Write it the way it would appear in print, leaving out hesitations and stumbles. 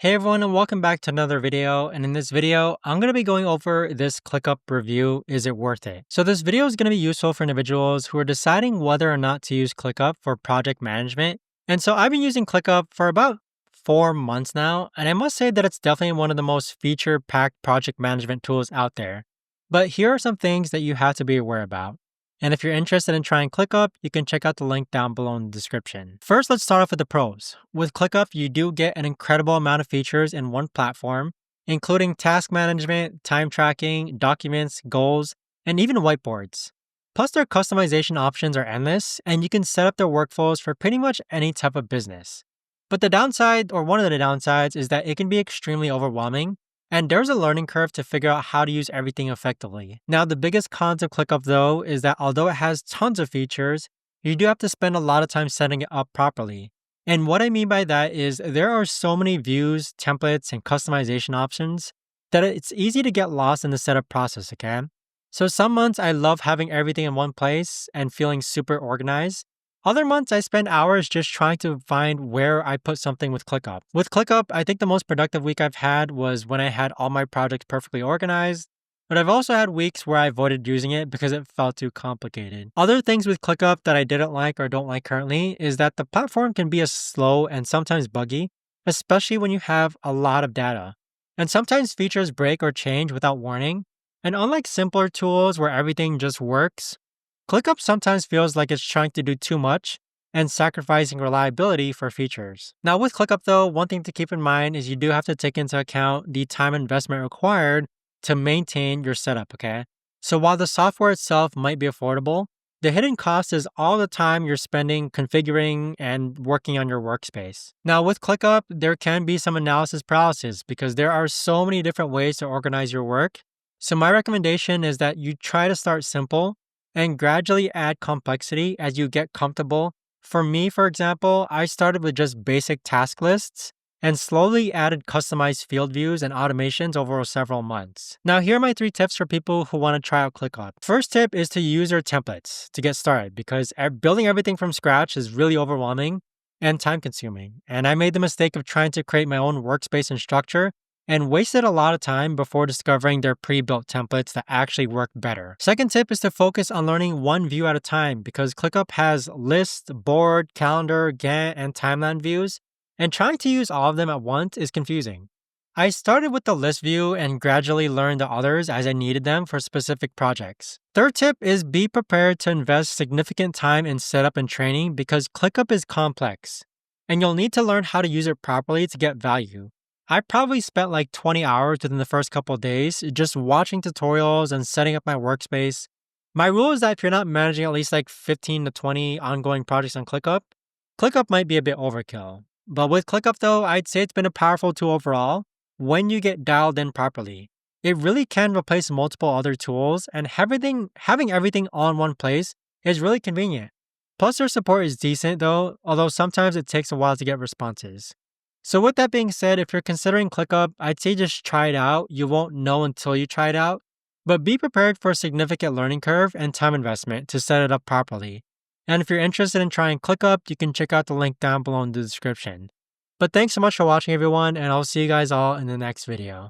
Hey everyone, and welcome back to another video. And in this video, I'm going to be going over this ClickUp review. Is it worth it? So this video is going to be useful for individuals who are deciding whether or not to use ClickUp for project management. And so I've been using ClickUp for about 4 months now, and I must say that it's definitely one of the most feature-packed project management tools out there. But here are some things that you have to be aware about. And if you're interested in trying ClickUp, you can check out the link down below in the description. First, let's start off with the pros. With ClickUp, you do get an incredible amount of features in one platform, including task management, time tracking, documents, goals, and even whiteboards. Plus, their customization options are endless, and you can set up their workflows for pretty much any type of business. But the downside, or one of the downsides, is that it can be extremely overwhelming, and there's a learning curve to figure out how to use everything effectively. Now, the biggest cons of ClickUp though is that although it has tons of features, you do have to spend a lot of time setting it up properly. And what I mean by that is there are so many views, templates, and customization options that it's easy to get lost in the setup process, okay? So some months I love having everything in one place and feeling super organized. Other months, I spend hours just trying to find where I put something with ClickUp. With ClickUp, I think the most productive week I've had was when I had all my projects perfectly organized, but I've also had weeks where I avoided using it because it felt too complicated. Other things with ClickUp that I didn't like or don't like currently is that the platform can be slow and sometimes buggy, especially when you have a lot of data. And sometimes features break or change without warning. And unlike simpler tools where everything just works, ClickUp sometimes feels like it's trying to do too much and sacrificing reliability for features. Now with ClickUp though, one thing to keep in mind is you do have to take into account the time investment required to maintain your setup, okay? So while the software itself might be affordable, the hidden cost is all the time you're spending configuring and working on your workspace. Now with ClickUp, there can be some analysis paralysis because there are so many different ways to organize your work. So my recommendation is that you try to start simple and gradually add complexity as you get comfortable. For me, for example, I started with just basic task lists and slowly added customized field views and automations over several months. Now, here are my 3 tips for people who want to try out ClickUp. First tip is to use your templates to get started because building everything from scratch is really overwhelming and time consuming. And I made the mistake of trying to create my own workspace and structure and wasted a lot of time before discovering their pre-built templates that actually work better. Second tip is to focus on learning one view at a time because ClickUp has list, board, calendar, Gantt, and timeline views, and trying to use all of them at once is confusing. I started with the list view and gradually learned the others as I needed them for specific projects. Third tip is be prepared to invest significant time in setup and training because ClickUp is complex, and you'll need to learn how to use it properly to get value. I probably spent like 20 hours within the first couple of days just watching tutorials and setting up my workspace. My rule is that if you're not managing at least like 15 to 20 ongoing projects on ClickUp, ClickUp might be a bit overkill. But with ClickUp though, I'd say it's been a powerful tool overall when you get dialed in properly. It really can replace multiple other tools, and having everything all in one place is really convenient. Plus their support is decent though, although sometimes it takes a while to get responses. So with that being said, if you're considering ClickUp, I'd say just try it out. You won't know until you try it out, but be prepared for a significant learning curve and time investment to set it up properly. And if you're interested in trying ClickUp, you can check out the link down below in the description. But thanks so much for watching everyone, and I'll see you guys all in the next video.